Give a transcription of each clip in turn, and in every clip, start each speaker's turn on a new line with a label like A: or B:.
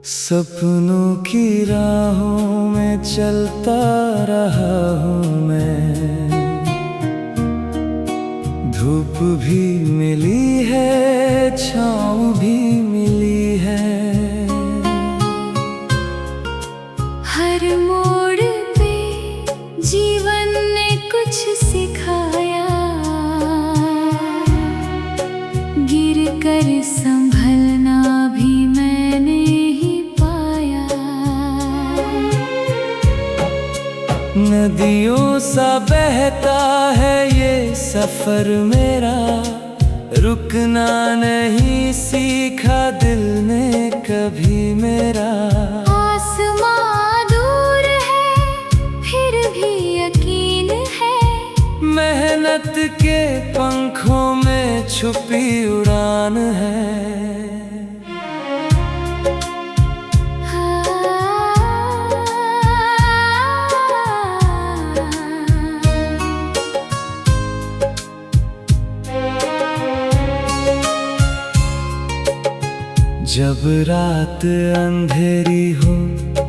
A: सपनों की राहों में चलता रहा हूँ मैं। धूप भी मिली है, छाँव भी मिली है।
B: हर मोड़ पे जीवन ने कुछ सिखाया, गिर कर संभलना भी मैंने ही पाया।
A: नदियों सा बहता है ये सफर मेरा, रुकना नहीं सीखा दिल ने कभी मेरा।
B: आसमां दूर है फिर भी यकीन है,
A: मेहनत के पंखों में छुपी उड़ान है। जब रात अंधेरी हो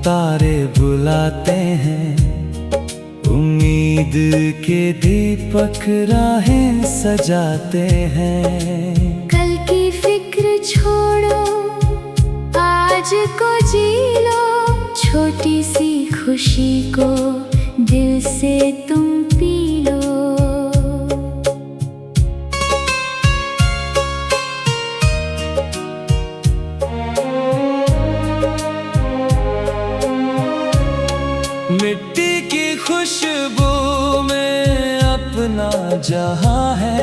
A: तारे बुलाते हैं, उम्मीद के दीपक राहें सजाते हैं।
B: कल की फिक्र छोड़ो आज को जी लो, छोटी सी खुशी को दिल से तुम पी लो।
A: मिट्टी की खुशबू में अपना जहां है,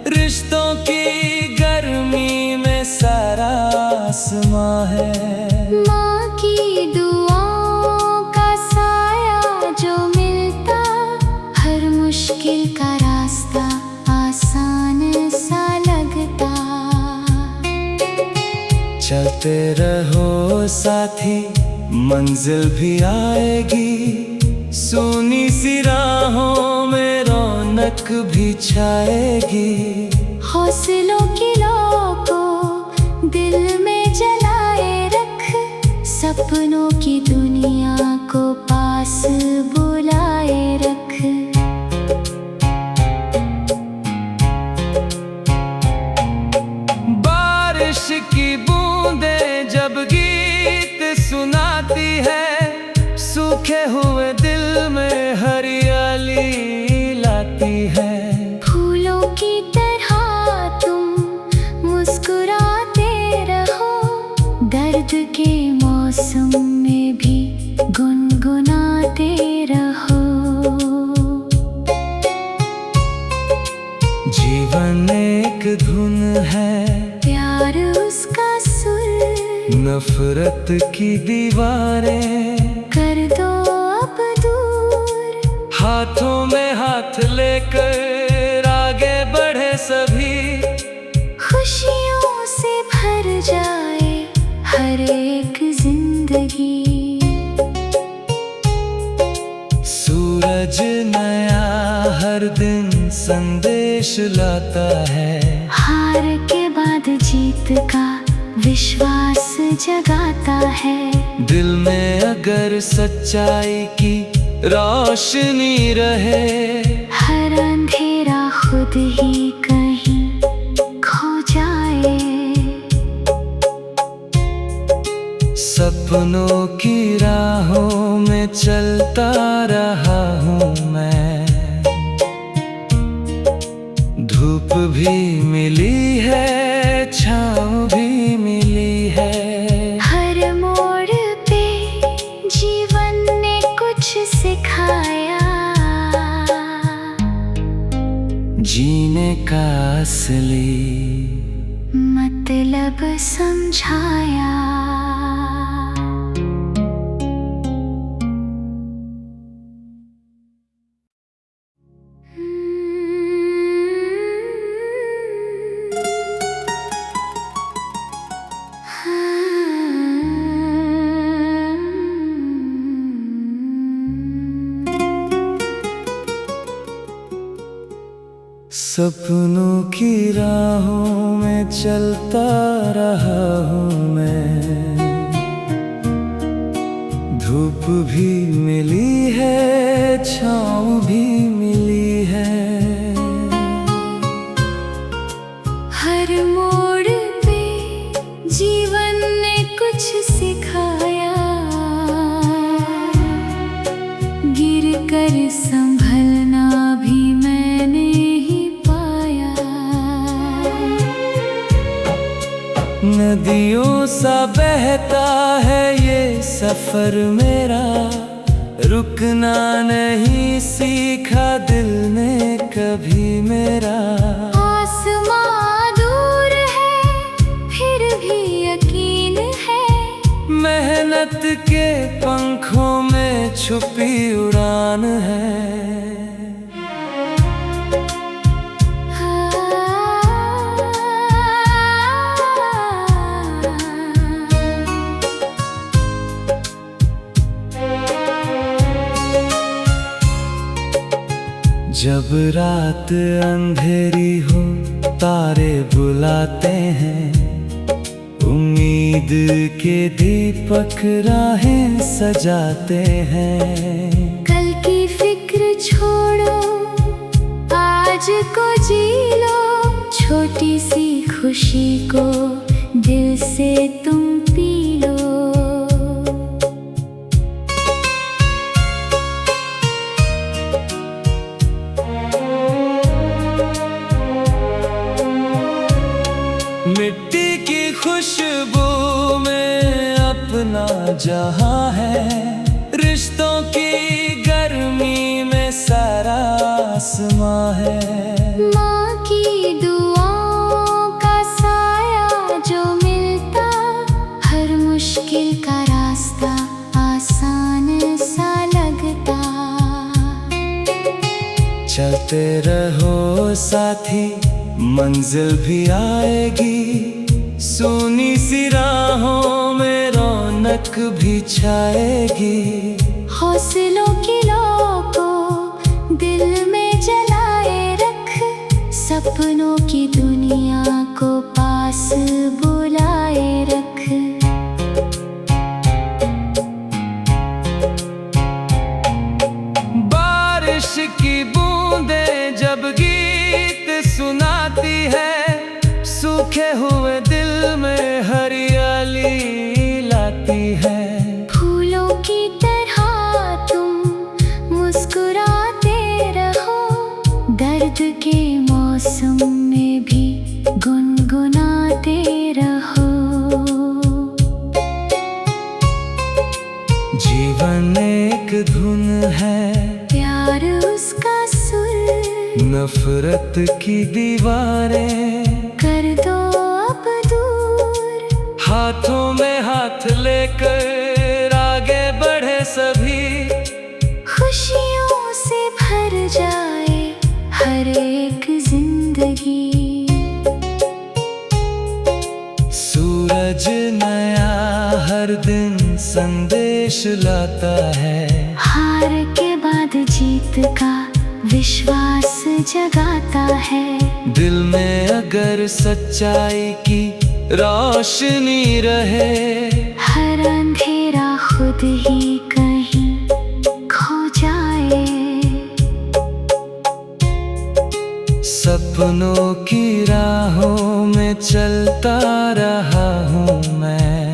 A: रिश्तों की गर्मी में सारा आसमां है।
B: माँ की दुआओं का साया जो मिलता, हर मुश्किल का रास्ता आसान सा लगता।
A: चलते रहो साथी मंजिल भी आएगी, सोनी सी राहों में रौनक भी छाएगी।
B: हौसलों की लौ को दिल में जलाए रख, सपनों की दुनिया को पास बुलाए रख।
A: बारिश की बूंदें जब गीत सुनाती है, सूखे हुए दिल में हरियाली लाती है।
B: फूलों की तरह तुम मुस्कुराते रहो, दर्द के मौसम में भी गुनगुनाते रहो।
A: जीवन एक धुन है,
B: प्यार उसका सुर,
A: नफरत की दीवारें
B: कर दो अब दूर।
A: हाथों में हाथ लेकर आगे बढ़े सभी,
B: खुशियों से भर जाए हर एक जिंदगी।
A: सूरज नया हर दिन संदेश लाता है,
B: हार के बाद जीत का विश्वास जगाता है।
A: दिल में अगर सच्चाई की रोशनी रहे,
B: हर अंधेरा खुद ही कहीं खो जाए।
A: सपनों की राहों में चलता रहा हूँ मैं। धूप भी मिली है, छाँव भी मिली है।
B: हर मोड़ पे जीवन ने कुछ सिखाया,
A: जीने का असली
B: मतलब समझाया।
A: सपनों की राहों में चलता रहा हूँ मैं। धूप भी मिली है, छाँव भी मिली है।
B: हर मोड़ पे जीवन ने कुछ सिखाया, गिर कर संभलना भी मैंने ही पाया।
A: नदियों सा बहता है ये सफर मेरा, रुकना नहीं सीखा दिल ने कभी मेरा।
B: आसमां दूर है फिर भी यकीन है,
A: मेहनत के पंखों में छुपी उड़ान है। जब रात अंधेरी हो तारे बुलाते हैं, उम्मीद के दीपक राहें सजाते हैं।
B: कल की फिक्र छोड़ो आज को जी लो, छोटी सी खुशी को दिल से तुम पी लो।
A: मिट्टी की खुशबू में अपना जहां है, रिश्तों की गर्मी में सारा आसमां है।
B: माँ की दुआओं का साया जो मिलता, हर मुश्किल का रास्ता आसान सा लगता।
A: चलते रहो साथी मंजिल भी आएगी, सोनी सी राहों में रौनक भी छाएगी।
B: हौसलों की लौ को दिल में जलाए रख, सपनों की दुनिया को पास बुलाए रख।
A: बारिश की बूंदें जब गीत सुनाती है, सूखे हुए दिल में हरियाली लाती है।
B: फूलों की तरह तुम मुस्कुराते रहो, दर्द के मौसम में भी गुनगुनाते रहो।
A: जीवन एक धुन है,
B: प्यार उसका सुर,
A: नफरत की दीवारें
B: कर दो अब दूर।
A: हाथों में हाथ लेकर आगे बढ़े सभी,
B: खुशियों से भर जाए हर एक जिंदगी।
A: सूरज नया हर दिन संदेश लाता है,
B: हार के बाद जीत का विश्वास जगाता है।
A: दिल में अगर सच्चाई की रोशनी रहे,
B: हर अंधेरा खुद ही कहीं खो जाए।
A: सपनों की राहों में चलता रहा हूँ मैं,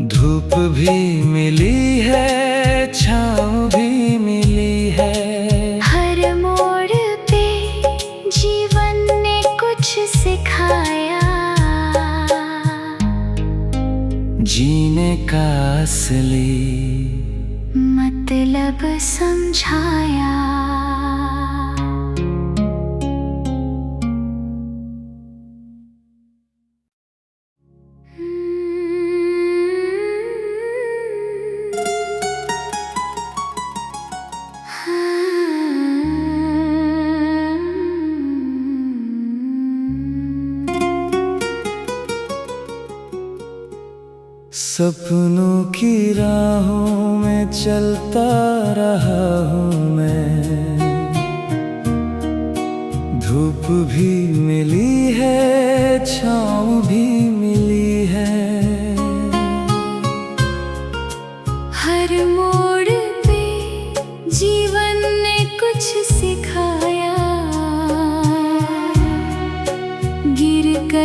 A: धूप भी मिली है, छाँव भी मिली है।
B: हर मोड़ पे जीवन ने कुछ सिखाया,
A: जीने का असली
B: मतलब समझाया।
A: सपनों की राहों में चलता रहा हूँ मैं, धूप भी मिली है, छाँव भी मिली है।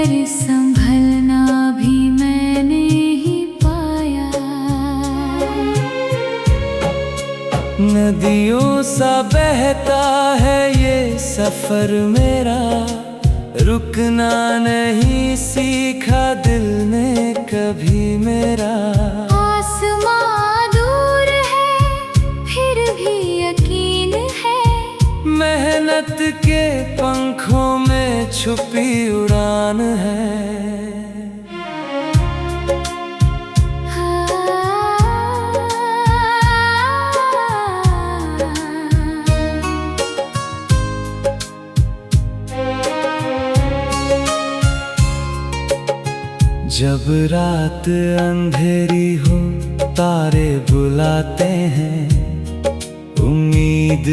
B: कर संभलना भी मैंने ही पाया।
A: नदियों सा बहता है ये सफर मेरा, रुकना नहीं सीखा दिल ने कभी मेरा।
B: आसमां दूर है फिर भी यकीन है,
A: मेहनत के पंखों में छुपी उड़ान है। जब रात अंधेरी हो तारे बुलाते हैं, उम्मीद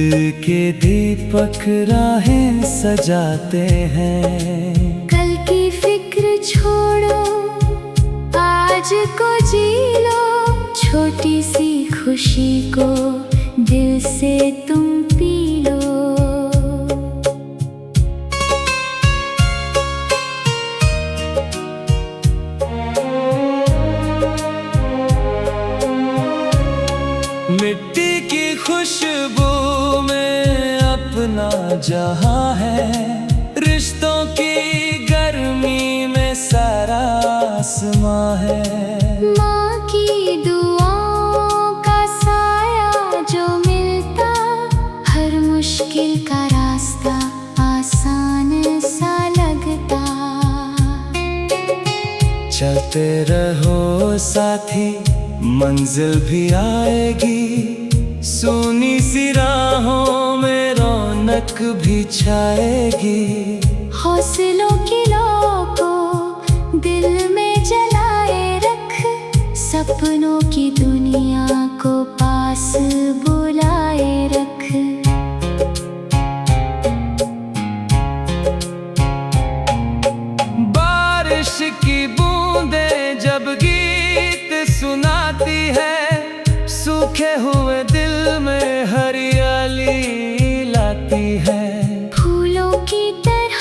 A: के दीपक राहें सजाते हैं।
B: कल की फिक्र छोड़ो आज को जी लो, छोटी सी खुशी को दिल से तुम पी लो।
A: मिट्टी की खुशबू में अपना जहां है, रिश्तों की गर्मी में सारा आसमां है।
B: माँ की दुआओं का साया जो मिलता, हर मुश्किल का रास्ता आसान सा लगता।
A: चलते रहो साथी मंजिल भी आएगी, सोनी सी राहों में रौनक भी छाएगी।
B: हौसलों की लौ को दिल में जलाए रख, सपनों की दुनिया को पास बुलाए रख।
A: बारिश की बूंदें जब गीत सुनाती है, सूखे हुए दिल में हरियाली लाती है।
B: फूलों की तरह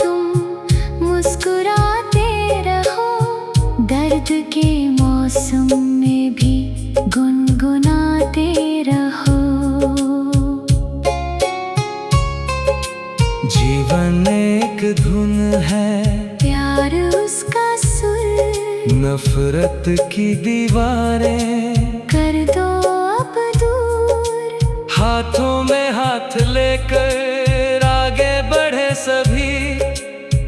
B: तुम मुस्कुराते रहो, दर्द के मौसम में भी गुनगुनाते रहो।
A: जीवन एक धुन है,
B: प्यार उसका सुर,
A: नफरत की दीवारें
B: कर दो अब दूर।
A: हाथों में हाथ लेकर आगे बढ़े सभी,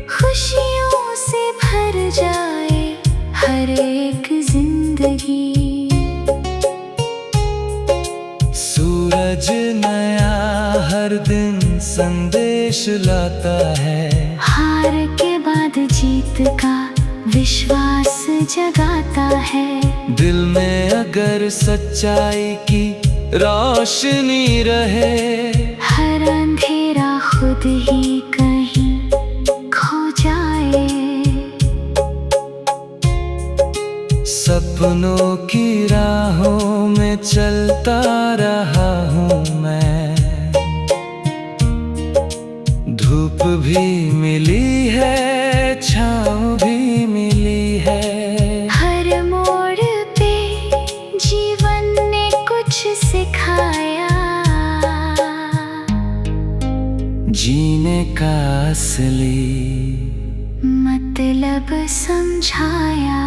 B: खुशियों से भर जाए हर एक जिंदगी।
A: सूरज नया हर दिन संदेश लाता है,
B: हार के बाद जीत का विश्वास जगाता है।
A: दिल में अगर सच्चाई की रोशनी रहे,
B: हर अंधेरा खुद ही कहीं खो जाए।
A: सपनों की राहों में चलता रहा हूँ मैं, धूप भी मिली है छाँव भी मिली है।
B: हर मोड़ पे जीवन ने कुछ सिखाया,
A: जीने का असली
B: मतलब समझाया।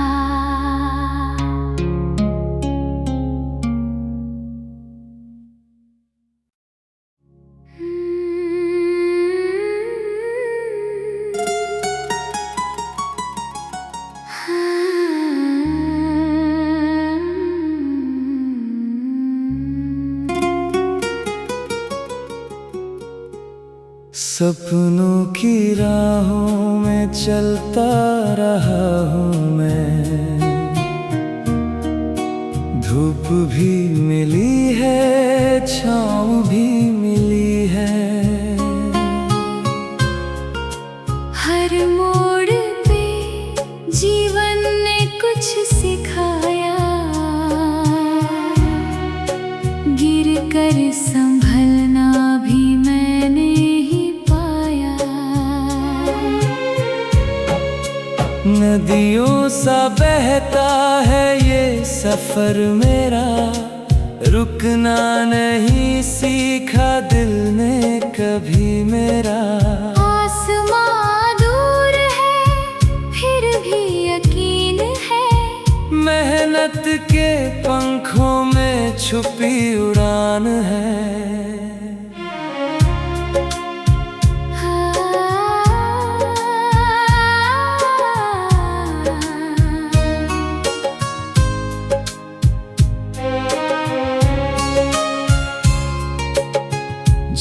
A: सपनों की राहों में चलता रहा हूँ मैं, धूप भी मिली है छाँव भी मिली है।
B: हर मोड़ पे जीवन ने कुछ सिखाया, गिर कर संभलना भी मैंने ही पाया।
A: नदियों सा बहता है ये सफर मेरा, रुकना नहीं सीखा दिल ने कभी मेरा।
B: आसमां दूर है फिर भी यकीन है,
A: मेहनत के पंखों में छुपी उड़ान है।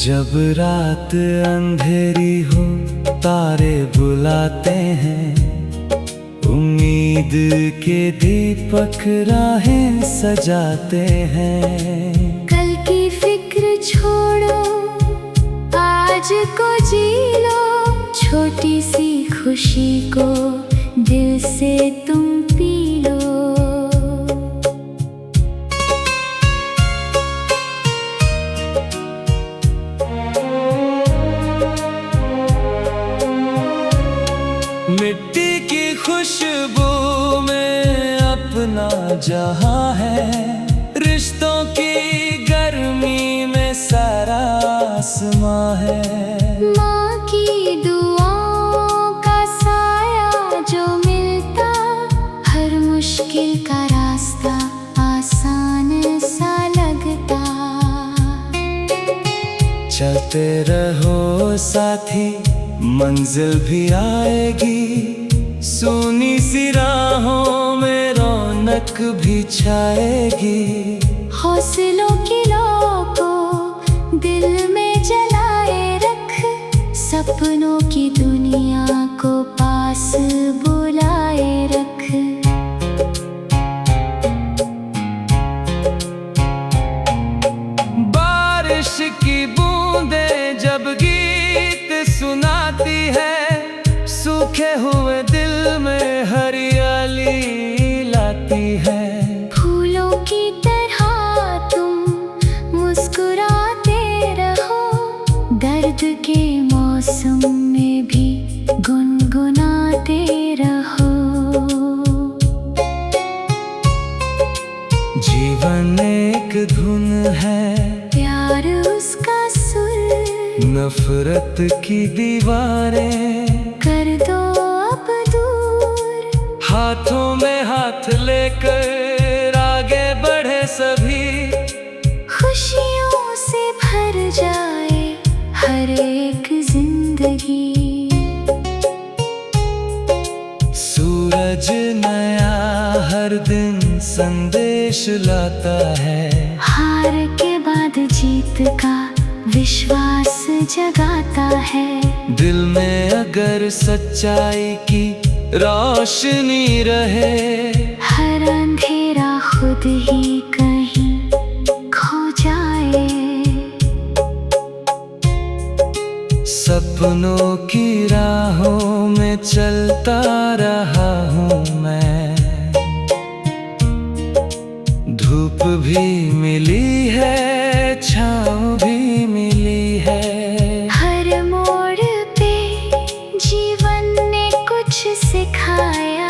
A: जब रात अंधेरी हो तारे बुलाते हैं, उम्मीद के दीपक राहें सजाते हैं।
B: कल की फिक्र छोड़ो आज को जी लो, छोटी सी खुशी को दिल से तुम पी लो।
A: मिट्टी की खुशबू में अपना जहां है, रिश्तों की गर्मी में सारा आसमां है।
B: माँ की दुआओं का साया जो मिलता, हर मुश्किल का रास्ता आसान सा लगता।
A: चलते रहो साथी मंजिल भी आएगी, सूनी सी राहों में रौनक भी छाएगी।
B: हौसलों की लौ को दिल में जलाए रख, सपनों की दुनिया को पास बुलाए रख।
A: बारिश की बूंदें जब गीत सुनाती है, सूखे हुए दिल में हरियाली लाती है।
B: फूलों की तरह तुम मुस्कुराते रहो, दर्द के मौसम में भी गुनगुनाते रहो।
A: जीवन एक धुन है,
B: प्यार उसका सुर,
A: नफरत की दीवारें
B: कर दो अब दूर।
A: हाथों में हाथ लेकर आगे बढ़े सभी,
B: खुशियों से भर जाए हर एक जिंदगी।
A: सूरज नया हर दिन संदेश लाता है,
B: हार के बाद जीत का विश्वास जगाता है।
A: दिल में अगर सच्चाई की रोशनी रहे,
B: हर अंधेरा खुद ही कहीं खो जाए।
A: सपनों की राहों में चलता रहा हूँ मैं, धूप भी मिली है छाँव भी मिली है।
B: हर मोड़ पे जीवन ने कुछ सिखाया,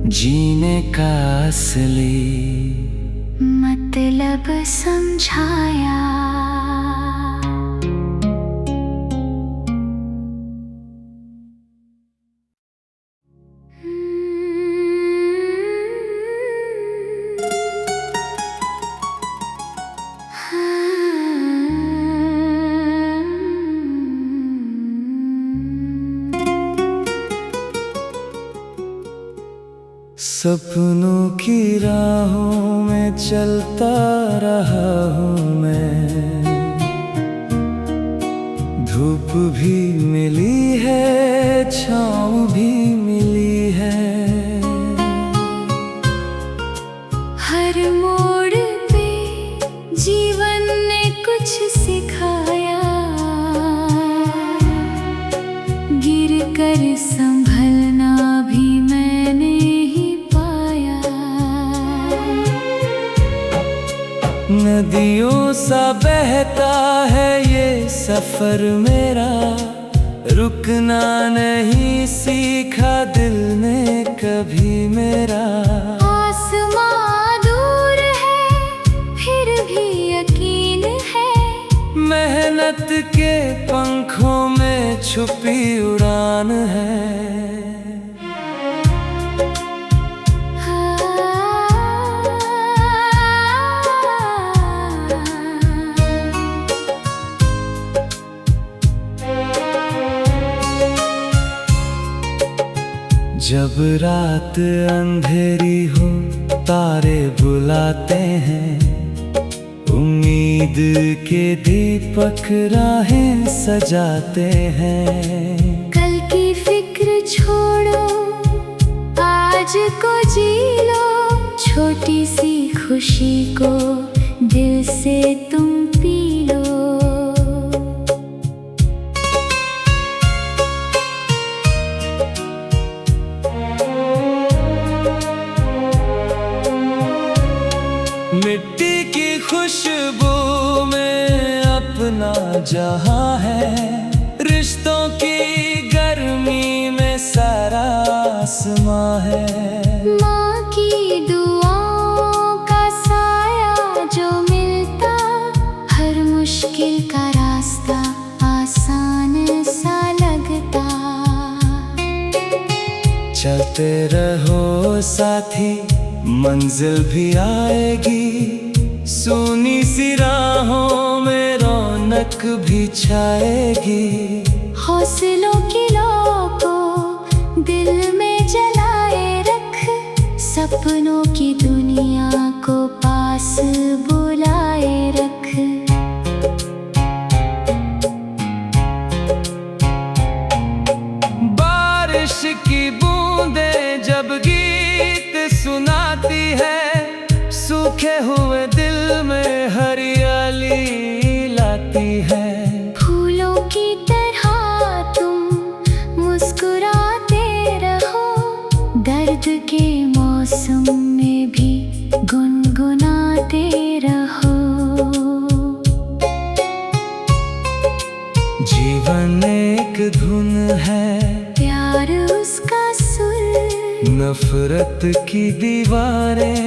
A: जीने का असली
B: मतलब समझाया।
A: सपनों की राहों में चलता रहा हूँ मैं, धूप भी मिली है छाँव भी मिली है।
B: हर मोड़ पे जीवन ने कुछ सिखाया, गिर कर संभलना भी मैंने ही पाया।
A: नदियों सा बहता है ये सफर मेरा, रुकना नहीं सीखा दिल ने कभी मेरा।
B: आसमां दूर है फिर भी यकीन है,
A: मेहनत के पंखों में छुपी उड़ान है। जब रात अंधेरी हो तारे बुलाते हैं, उम्मीद के दीपक राहें सजाते हैं।
B: कल की फिक्र छोड़ो आज को जी लो, छोटी सी खुशी को दिल से तुम पी लो।
A: मिट्टी की खुशबू में अपना जहां है, रिश्तों की गर्मी में सारा आसमां है।
B: माँ की दुआओं का साया जो मिलता, हर मुश्किल का रास्ता आसान सा लगता।
A: चलते रहो साथी मंजिल भी आएगी, सूनी सी राहों में रौनक भी छाएगी।
B: हौसलों की लौ को दिल में जलाए रख, सपनों की दुनिया को पास बुलाए रख।
A: बारिश की बूंदें जब गीत सुनाती है, सूखे हुए दिल में हरियाली लाती है।
B: फूलों की तरह तुम मुस्कुराते रहो, दर्द के मौसम में भी गुनगुनाते रहो।
A: जीवन एक धुन है,
B: प्यार उसका सुर,
A: नफरत की दीवारें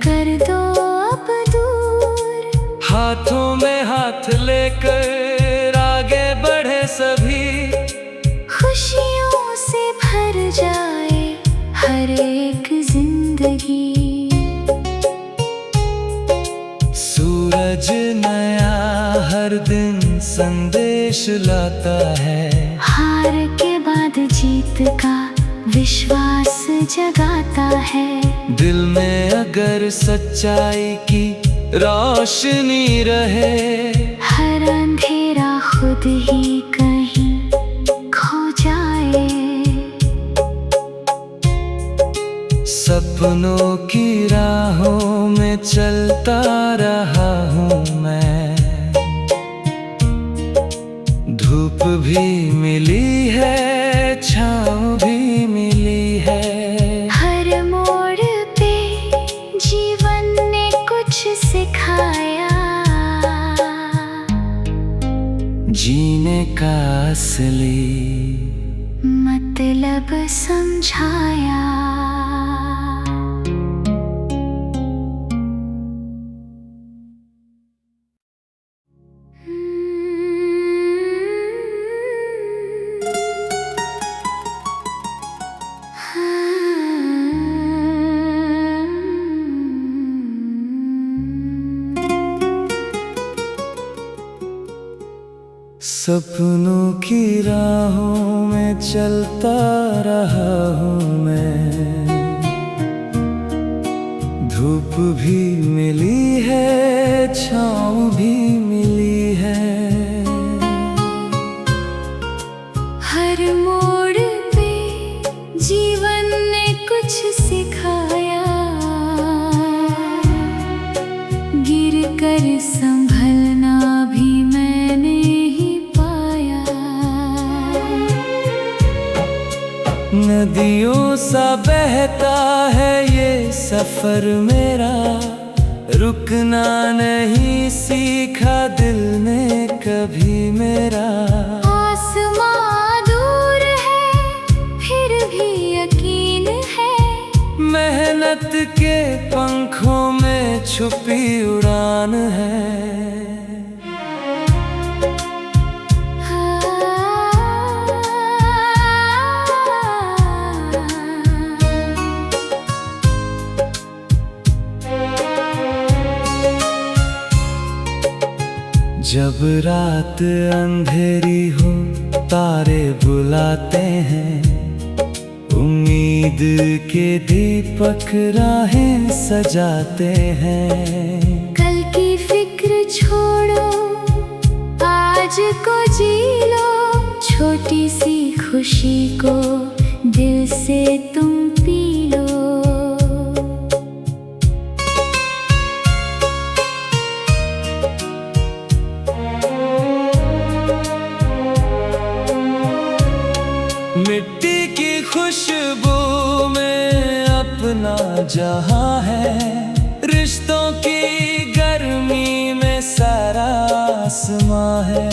B: कर दो अब दूर।
A: हाथों में हाथ लेकर आगे बढ़े सभी,
B: खुशियों से भर जाए हर एक जिंदगी।
A: सूरज नया हर दिन संदेश लाता है,
B: हार के बाद जीत का विश्वास जगाता है।
A: दिल में अगर सच्चाई की रोशनी रहे,
B: हर अंधेरा खुद ही कहीं खो जाए।
A: सपनों की राहों में चलता रहा हूँ मैं, धूप भी मिली है छाँव भी मिली है।
B: हर मोड़ पे जीवन ने कुछ सिखाया,
A: जीने का असली
B: मतलब समझाया।
A: सपनों की राहों में चलता रहा हूँ मैं, धूप भी मिली है छाँव भी मिली है।
B: हर मोड़ पे जीवन ने कुछ सिखाया, गिर कर संभलना भी मैंने ही पाया।
A: नदियों सा बहता है ये सफर मेरा, रुकना नहीं सीखा दिल ने कभी मेरा।
B: आसमां
A: छुपी उड़ान है। जब रात अंधेरी हो तारे बुलाते हैं, उम्मीद के दीपक राहें सजाते हैं।
B: कल की फिक्र छोड़ो, आज को जी लो, छोटी सी खुशी को दिल से तुम पी लो।
A: मिट्टी की खुशबू में अपना जहां है, रिश्तों की गर्मी में सारा आसमां है।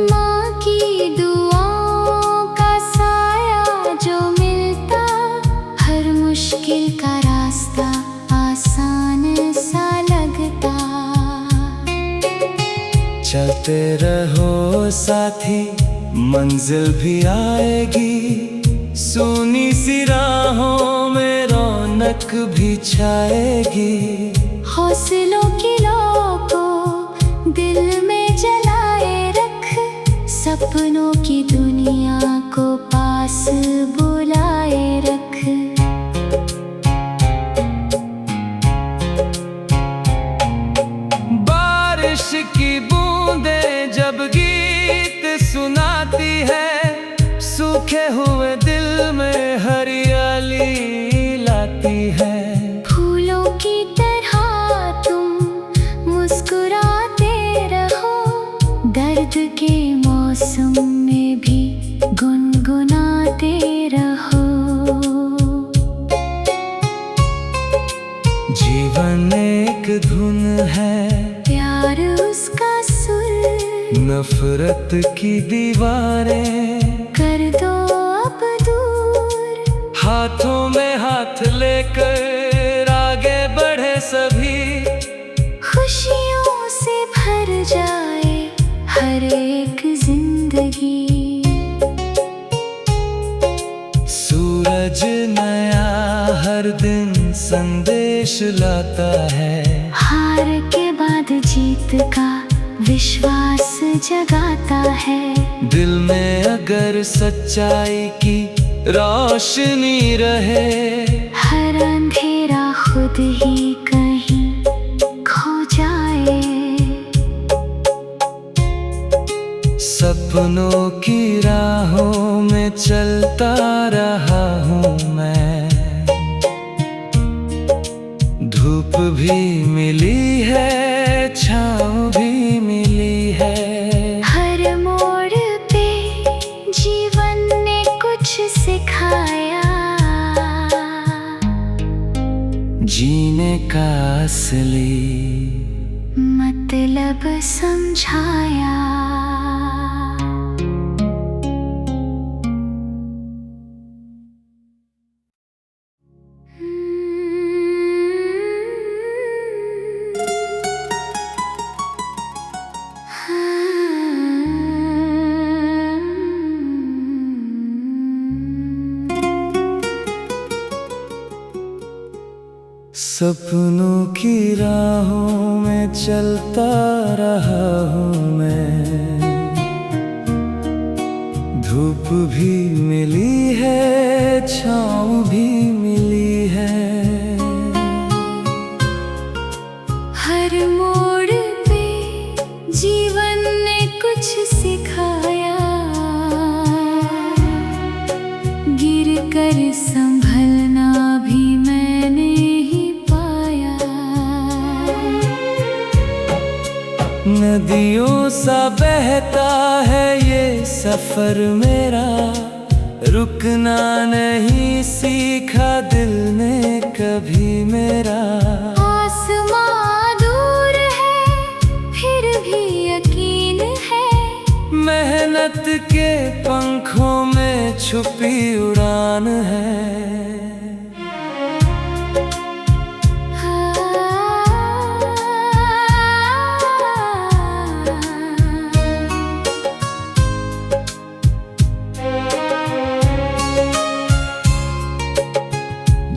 B: माँ की दुआओं का साया जो मिलता, हर मुश्किल का रास्ता आसान सा लगता।
A: चलते रहो साथी, मंजिल भी आएगी, सोनी सी राहों में रौनक भी छाएगी।
B: हौसलों की लौ को दिल में जलाए रख, सपनों की दुनिया को पास बुलाए रख।
A: बारिश की बूंदें जब गीत सुनाती है, सूखे हुए दिल में हरियाली लाती है।
B: फूलों की तरह तुम मुस्कुराते रहो, दर्द के मौसम में भी गुनगुनाते रहो।
A: जीवन एक धुन है,
B: प्यार उसका सुर,
A: नफरत की दीवारें
B: कर दो अब दूर।
A: हाथों में हाथ लेकर आगे बढ़े सभी,
B: खुशियों से भर जाए हर एक जिंदगी।
A: सूरज नया हर दिन संदेश लाता है,
B: हार के बाद जीत का विश्वास जगाता है।
A: दिल में अगर सच्चाई की रोशनी रहे,
B: हर अंधेरा खुद ही कहीं खो जाए।
A: सपनों की राहों में चलता रहा हूँ मैं, धूप भी मिली है, छाँव भी मिली है।
B: हर मोड़ पे जीवन ने कुछ सिखाया,
A: जीने का असली
B: मतलब समझाया।
A: सपनों की राहों में चलता रहा हूँ मैं, धूप भी मिली है, छाँव भी मिली है।
B: हर मोड़ पे जीवन ने कुछ सिखाया, गिर कर संभलना भी मैंने ही पाया।
A: नदियों सा बहता है ये सफर मेरा, रुकना नहीं सीखा दिल ने कभी मेरा।
B: आसमां दूर है फिर भी यकीन है,
A: मेहनत के पंखों में छुपी उड़ान है।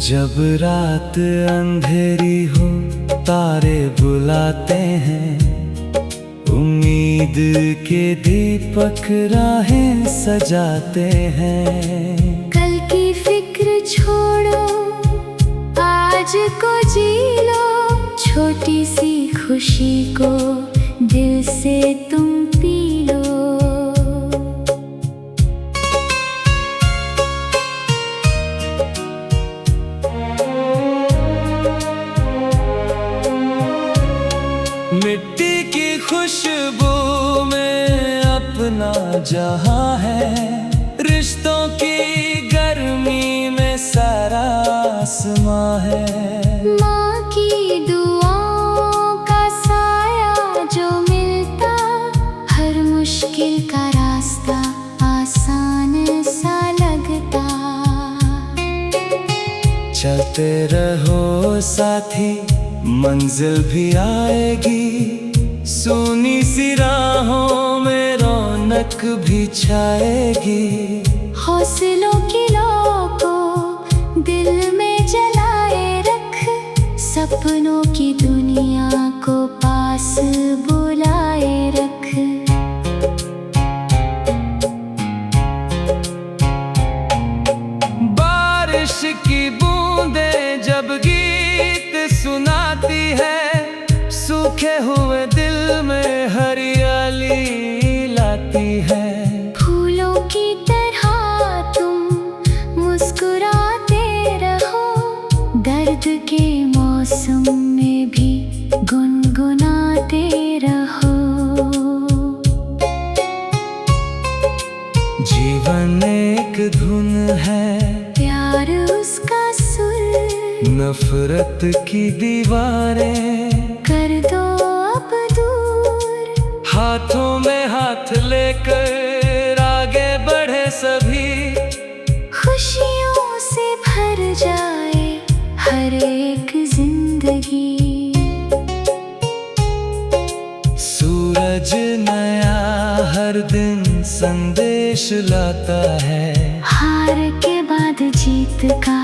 A: जब रात अंधेरी हो तारे बुलाते हैं, उम्मीद के दीपक राहें सजाते हैं।
B: कल की फिक्र छोड़ो, आज को जी लो, छोटी सी खुशी को दिल से तुम पी लो।
A: मिट्टी की खुशबू में अपना जहां है, रिश्तों की गर्मी में सारा आसमां है।
B: माँ की दुआओं का साया जो मिलता, हर मुश्किल का रास्ता आसान सा लगता।
A: चलते रहो साथी, मंजिल भी आएगी, सोनी सी राहों में रौनक भी छाएगी।
B: हौसलों की लौ को दिल में जलाए रख, सपनों की दुनिया को पास बुलाए रख।
A: बारिश की बूंदें जब गीत सुनाती है, सूखे हुए दिल में हरियाली लाती है।
B: फूलों की तरह तुम मुस्कुराते रहो, दर्द के मौसम में भी गुनगुनाते रहो।
A: जीवन एक धुन है,
B: प्यार उसका सुर,
A: नफरत की दीवारें
B: कर दो अब दूर।
A: हाथों में हाथ लेकर आगे बढ़े सभी,
B: खुशियों से भर जाए हर एक जिंदगी।
A: सूरज नया हर दिन संदेश लाता है,
B: हार के बाद जीत का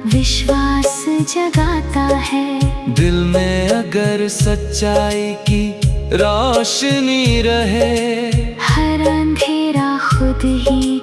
B: विश्वास जगाता है।
A: दिल में अगर सच्चाई की रोशनी रहे,
B: हर अंधेरा खुद ही